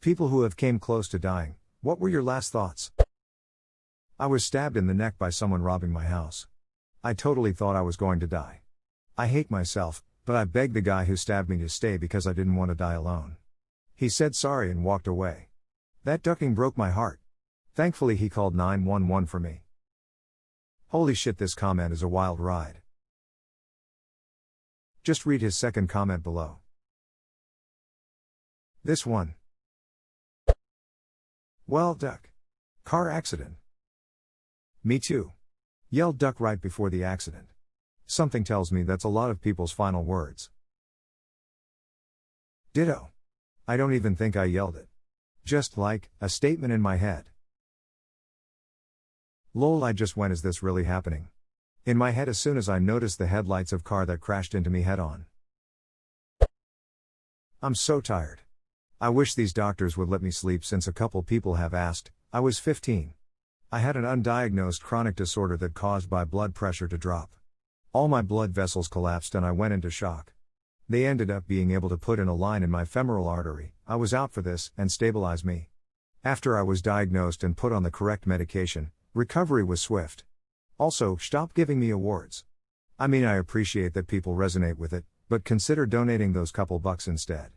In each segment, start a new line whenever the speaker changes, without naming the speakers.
People who have came close to dying, what were your last thoughts? I was stabbed in the neck by someone robbing my house. I totally thought I was going to die. I hate myself, but I begged the guy who stabbed me to stay because I didn't want to die alone. He said sorry and walked away. That ducking broke my heart. Thankfully he called 911 for me. Holy shit, this comment is a wild ride. Just read his second comment below. This one. Well, duck. Car accident. Me too. Yelled duck right before the accident. Something tells me that's a lot of people's final words. Ditto. I don't even think I yelled it. Just like, a statement in my head. Lol, I just went, is this really happening? In my head as soon as I noticed the headlights of car that crashed into me head on. I'm so tired. I wish these doctors would let me sleep since a couple people have asked. I was 15. I had an undiagnosed chronic disorder that caused my blood pressure to drop. All my blood vessels collapsed and I went into shock. They ended up being able to put in a line in my femoral artery. I was out for this and stabilize me. After I was diagnosed and put on the correct medication, recovery was swift. Also, stop giving me awards. I mean, I appreciate that people resonate with it, but consider donating those couple bucks instead.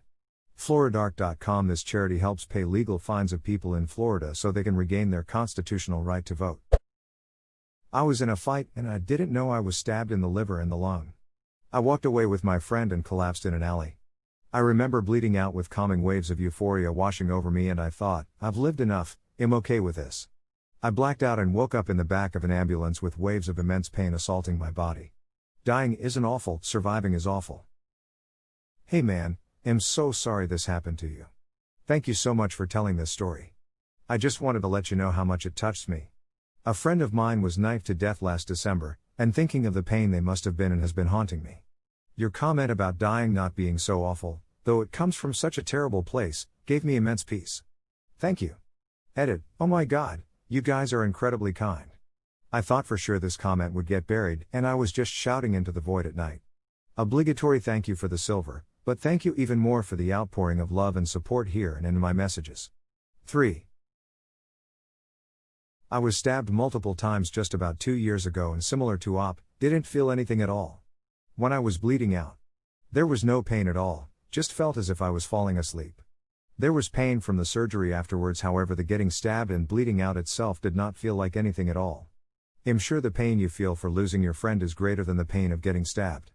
Floridark.com. This charity helps pay legal fines of people in Florida so they can regain their constitutional right to vote. I was in a fight and I didn't know I was stabbed in the liver and the lung. I walked away with my friend and collapsed in an alley. I remember bleeding out with calming waves of euphoria washing over me and I thought, I've lived enough, I'm okay with this. I blacked out and woke up in the back of an ambulance with waves of immense pain assaulting my body. Dying isn't awful, surviving is awful. Hey man, I'm so sorry this happened to you. Thank you so much for telling this story. I just wanted to let you know how much it touched me. A friend of mine was knifed to death last December, and thinking of the pain they must have been in has been haunting me. Your comment about dying not being so awful, though it comes from such a terrible place, gave me immense peace. Thank you. Edit, oh my god, you guys are incredibly kind. I thought for sure this comment would get buried, and I was just shouting into the void at night. Obligatory thank you for the silver, but thank you even more for the outpouring of love and support here and in my messages. 3. I was stabbed multiple times just about 2 years ago and similar to didn't feel anything at all. When I was bleeding out, there was no pain at all, just felt as if I was falling asleep. There was pain from the surgery afterwards, however the getting stabbed and bleeding out itself did not feel like anything at all. I'm sure the pain you feel for losing your friend is greater than the pain of getting stabbed.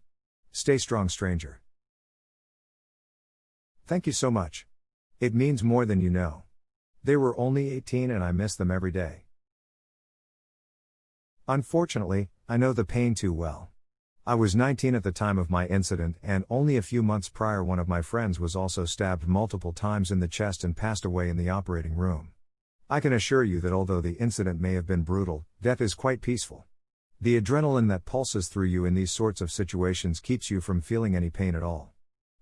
Stay strong, stranger. Thank you so much. It means more than you know. They were only 18 and I miss them every day. Unfortunately, I know the pain too well. I was 19 at the time of my incident, and only a few months prior one of my friends was also stabbed multiple times in the chest and passed away in the operating room. I can assure you that although the incident may have been brutal, death is quite peaceful. The adrenaline that pulses through you in these sorts of situations keeps you from feeling any pain at all.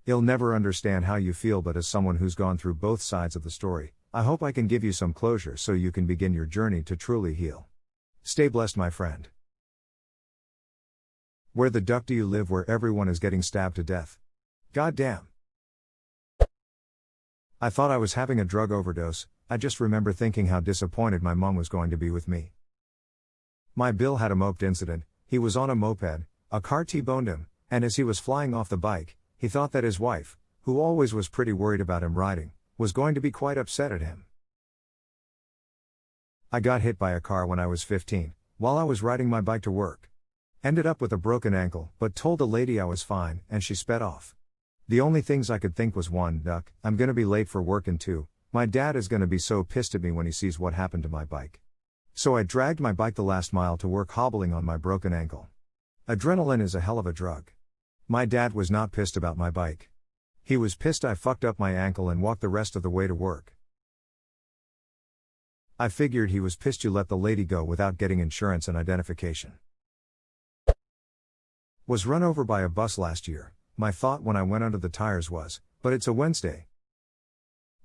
You'll never understand how you feel, but as someone who's gone through both sides of the story, I hope I can give you some closure so you can begin your journey to truly heal. Stay blessed, my friend. Where the duck do you live where everyone is getting stabbed to death? God damn. I thought I was having a drug overdose. I just remember thinking how disappointed my mom was going to be with me. My Bill had a moped incident. He was on a moped, a car T-boned him, and as he was flying off the bike, he thought that his wife, who always was pretty worried about him riding, was going to be quite upset at him. I got hit by a car when I was 15, while I was riding my bike to work. Ended up with a broken ankle, but told the lady I was fine, and she sped off. The only things I could think was 1, duck, I'm gonna be late for work, and 2, my dad is gonna be so pissed at me when he sees what happened to my bike. So I dragged my bike the last mile to work hobbling on my broken ankle. Adrenaline is a hell of a drug. My dad was not pissed about my bike. He was pissed I fucked up my ankle and walked the rest of the way to work. I figured he was pissed you let the lady go without getting insurance and identification. Was run over by a bus last year. My thought when I went under the tires was, but it's a Wednesday.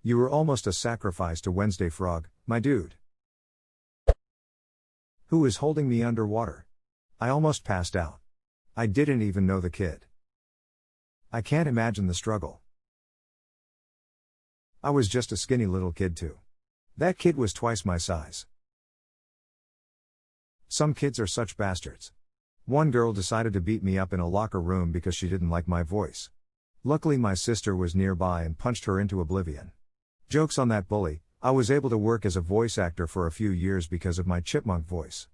You were almost a sacrifice to Wednesday Frog, my dude. Who is holding me underwater? I almost passed out. I didn't even know the kid. I can't imagine the struggle. I was just a skinny little kid too. That kid was twice my size. Some kids are such bastards. One girl decided to beat me up in a locker room because she didn't like my voice. Luckily my sister was nearby and punched her into oblivion. Jokes on that bully. I was able to work as a voice actor for a few years because of my chipmunk voice.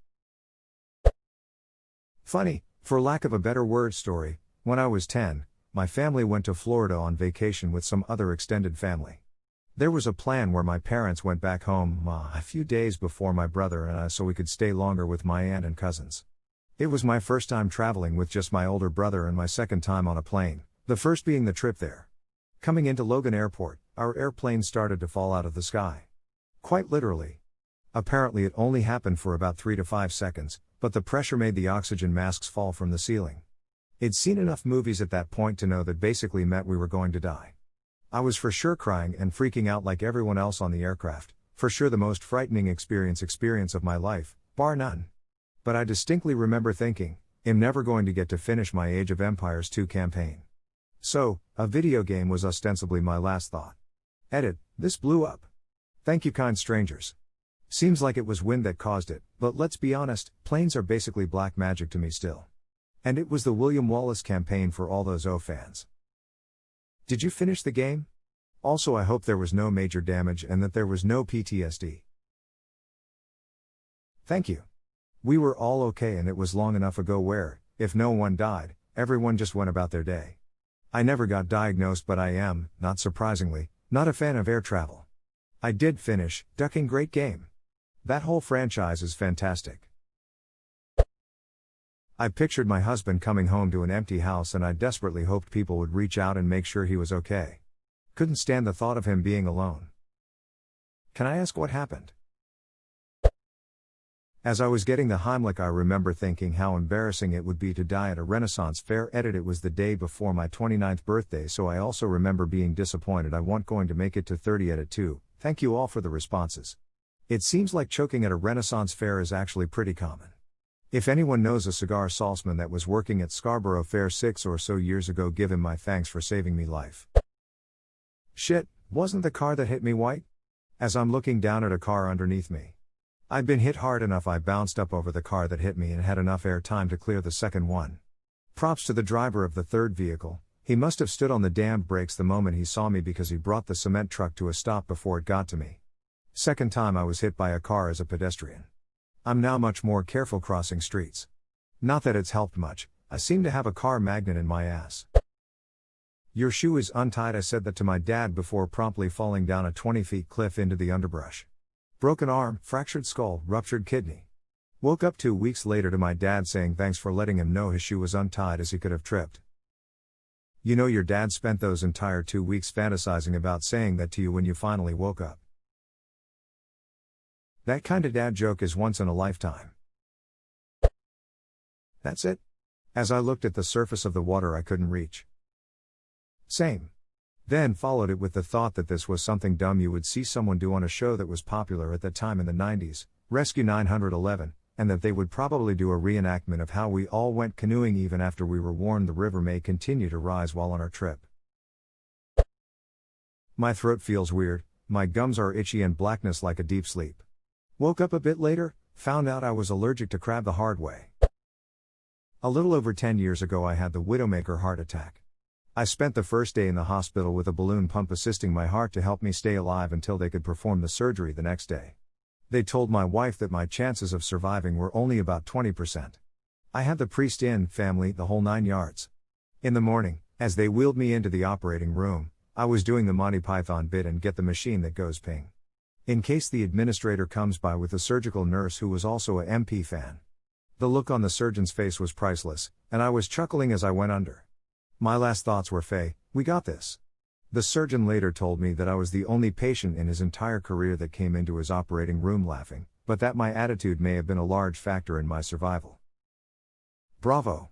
Funny, for lack of a better word story, when I was 10, my family went to Florida on vacation with some other extended family. There was a plan where my parents went back home a few days before my brother and I so we could stay longer with my aunt and cousins. It was my first time traveling with just my older brother and my second time on a plane, the first being the trip there. Coming into Logan Airport, our airplane started to fall out of the sky. Quite literally. Apparently it only happened for about 3 to 5 seconds, but the pressure made the oxygen masks fall from the ceiling. I'd seen enough movies at that point to know that basically meant we were going to die. I was for sure crying and freaking out like everyone else on the aircraft, for sure the most frightening experience of my life, bar none. But I distinctly remember thinking, I'm never going to get to finish my Age of Empires 2 campaign. So, a video game was ostensibly my last thought. Edit, this blew up. Thank you kind strangers. Seems like it was wind that caused it, but let's be honest, planes are basically black magic to me still. And it was the William Wallace campaign for all those O fans. Did you finish the game? Also I hope there was no major damage and that there was no PTSD. Thank you. We were all okay and it was long enough ago where, if no one died, everyone just went about their day. I never got diagnosed but I am, not surprisingly, not a fan of air travel. I did finish, Ducking great game. That whole franchise is fantastic. I pictured my husband coming home to an empty house and I desperately hoped people would reach out and make sure he was okay. Couldn't stand the thought of him being alone. Can I ask what happened? As I was getting the Heimlich I remember thinking how embarrassing it would be to die at a Renaissance fair. Edit, it was the day before my 29th birthday so I also remember being disappointed I wasn't going to make it to 30. Edit 2, thank you all for the responses. It seems like choking at a Renaissance fair is actually pretty common. If anyone knows a cigar salesman that was working at Scarborough Fair 6 or so years ago, give him my thanks for saving me life. Shit, wasn't the car that hit me white? As I'm looking down at a car underneath me. I'd been hit hard enough I bounced up over the car that hit me and had enough air time to clear the second one. Props to the driver of the third vehicle, he must have stood on the damned brakes the moment he saw me because he brought the cement truck to a stop before it got to me. Second time I was hit by a car as a pedestrian. I'm now much more careful crossing streets. Not that it's helped much, I seem to have a car magnet in my ass. Your shoe is untied. I said that to my dad before promptly falling down a 20-foot cliff into the underbrush. Broken arm, fractured skull, ruptured kidney. Woke up 2 weeks later to my dad saying thanks for letting him know his shoe was untied as he could have tripped. You know your dad spent those entire 2 weeks fantasizing about saying that to you when you finally woke up. That kind of dad joke is once in a lifetime. That's it. As I looked at the surface of the water I couldn't reach. Same. Then followed it with the thought that this was something dumb you would see someone do on a show that was popular at that time in the 90s, Rescue 911, and that they would probably do a reenactment of how we all went canoeing even after we were warned the river may continue to rise while on our trip. My throat feels weird, my gums are itchy and blackness like a deep sleep. Woke up a bit later, found out I was allergic to crab the hard way. A little over 10 years ago I had the Widowmaker heart attack. I spent the first day in the hospital with a balloon pump assisting my heart to help me stay alive until they could perform the surgery the next day. They told my wife that my chances of surviving were only about 20%. I had the priest in, family, the whole 9 yards. In the morning, as they wheeled me into the operating room, I was doing the Monty Python bit and get the machine that goes ping. In case the administrator comes by with a surgical nurse who was also a MP fan. The look on the surgeon's face was priceless, and I was chuckling as I went under. My last thoughts were, Faye, we got this. The surgeon later told me that I was the only patient in his entire career that came into his operating room laughing, but that my attitude may have been a large factor in my survival. Bravo.